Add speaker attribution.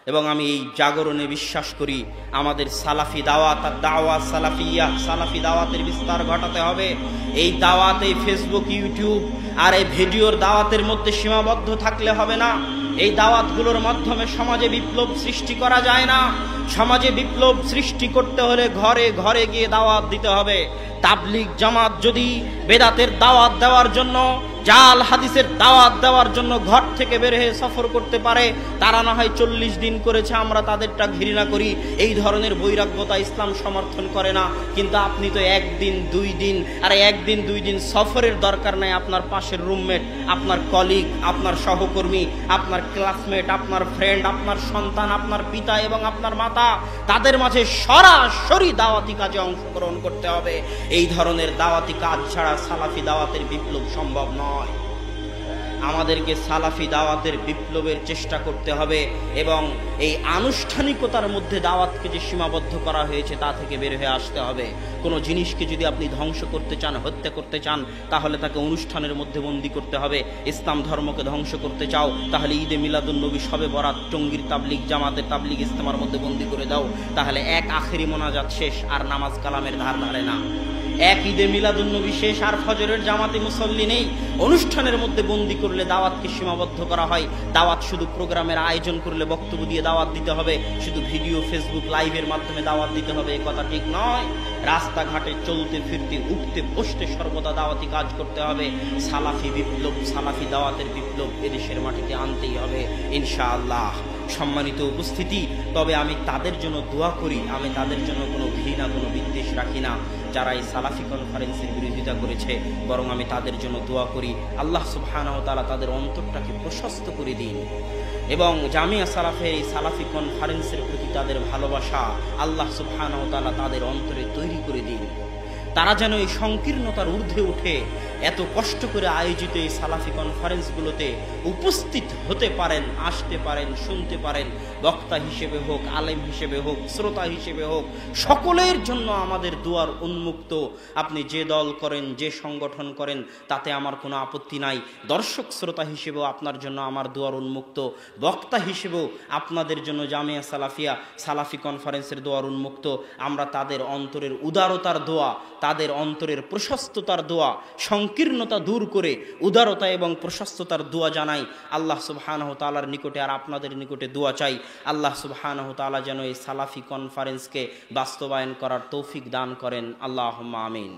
Speaker 1: এবং আমি এই জাগরণে বিশ্বাস করি আমাদের সালাফি দাওয়াত আর দাওয়াত সালাফিয়া, সালাফি দাওয়াতের বিস্তার ঘটাতে হবে। এই দাওয়াত এই ফেসবুক, ইউটিউব আর এই ভিডিওর দাওয়াতের মধ্যে সীমাবদ্ধ থাকলে হবে না। এই দাওয়াতগুলোর মাধ্যমে সমাজে বিপ্লব সৃষ্টি করা যায় না। সমাজে বিপ্লব সৃষ্টি করতে হলে ঘরে ঘরে গিয়ে দাওয়াত দিতে হবে। তাবলিগ জামাত যদি বেদাতের দাওয়াত দেওয়ার জন্য, জাল হাদিসের দাওয়াত দেওয়ার জন্য ঘর থেকে বের হয়ে সফর করতে পারে, তারা না হয় 40 দিন করেছে, আমরা তাদেরটা ঘৃণা করি, এই ধরনের বৈরাগ্যতা ইসলাম সমর্থন করে না। কিন্তু আপনি তো একদিন দুই দিন, আরে একদিন দুই দিন সফরের দরকার নাই। আপনার পাশের রুমমেট, আপনার কলিগ, আপনার সহকর্মী, আপনার ক্লাসমেট, আপনার ফ্রেন্ড, আপনার সন্তান, আপনার পিতা এবং আপনার মাতা, তাদের মাঝে সরাসরি দাওয়াতি কাজে অংশগ্রহণ করতে হবে। এই ধরনের দাওয়াতি কাজ ছাড়া সালাফি দাওয়াতের বিপ্লব সম্ভব নয়। আমাদেরকে সালাফি দাওয়াতের বিপ্লবের চেষ্টা করতে হবে এবং এই আনুষ্ঠানিকতার মধ্যে দাওয়াতকে যে সীমাবদ্ধ করা হয়েছে তা থেকে বের হয়ে আসতে হবে। কোনো জিনিসকে যদি আপনি ধ্বংস করতে চান, হত্যা করতে চান, তাহলে তাকে অনুষ্ঠানের মধ্যে বন্দী করতে হবে। ইসলাম ধর্মকে ধ্বংস করতে চাও, তাহলে ঈদে মিলাদুন নবী, শবে বরাত, টঙ্গীর তাবলিগ জামাতের তাবলিগ ইজতেমার মধ্যে বন্দী করে দাও, তাহলে এক আখেরি মোনাজাত শেষ আর নামাজ কালামের ধার ধারে না। এক ঈদে মিলাদুন নবী শেষ আর ফজরের জামাতে মুসল্লি নেই। অনুষ্ঠানের মধ্যে বন্দী করলে দাওয়াতকে সীমাবদ্ধ করা হয়। দাওয়াত শুধু প্রোগ্রামের আয়োজন করলে বক্তব্য দিয়ে দাওয়াত দিতে হবে, শুধু ভিডিও ফেসবুক লাইভের মাধ্যমে দাওয়াত দিতে হবে, এ কথা ঠিক নয়। রাস্তাঘাটে চলতে ফিরতে, উঠতে বসতে সর্বদা দাওয়াতি কাজ করতে হবে। সালাফি বিপ্লব, সালাফি দাওয়াতের বিপ্লব এদেশের মাটিতে আনতেই হবে ইনশাআল্লাহ। সম্মানিত উপস্থিতি, তবে আমি তাদের জন্য দোয়া করি, আমি তাদের জন্য কোনো ঘৃণা, কোনো বিদ্বেষ রাখি না যারা এই সালাফি কনফারেন্সের বিরোধিতা করেছে, বরং আমি তাদের জন্য দোয়া করি আল্লাহ সুবহানাহু ওয়া তাআলা তাদের অন্তরটাকে প্রশস্ত করে দিন এবং জামিয়া সালাফের এই সালাফি কনফারেন্সের প্রতি তাদের ভালোবাসা আল্লাহ সুবহানাহু ওয়া তাআলা তাদের অন্তরে তৈরি করে দিন। তারা যেন এই সংকীর্ণতার ঊর্ধ্বে উঠে এত কষ্ট করে আয়োজিত এই সালাফি কনফারেন্সগুলোতে উপস্থিত হতে পারেন, আসতে পারেন, শুনতে পারেন। বক্তা হিসেবে হোক, আলেম হিসেবে হোক, শ্রোতা হিসেবে হোক, সকলের জন্য আমাদের দুয়ার উন্মুক্ত। আপনি যে দল করেন, যে সংগঠন করেন, তাতে আমার কোনো আপত্তি নাই। দর্শক শ্রোতা হিসেবেও আপনার জন্য আমার দুয়ার উন্মুক্ত। বক্তা হিসেবেও আপনাদের জন্য জামিয়া সালাফিয়া সালাফি কনফারেন্সের দুয়ার উন্মুক্ত। আমরা তাদের অন্তরের উদারতার দোয়া, তাদের অন্তরের প্রশস্ততার দোয়া, সংকীর্ণতা দূর করে উদারতা এবং প্রশস্ততার দোয়া জানাই আল্লাহ সুবহানাহু ওয়া তাআলার নিকটে। আর আপনাদের নিকটে দোয়া চাই আল্লাহ সুবহানাহু ওয়া তাআলা যেন এই সালাফি কনফারেন্সকে বাস্তবায়ন করার তৌফিক দান করেন। আল্লাহুম্মা আমিন।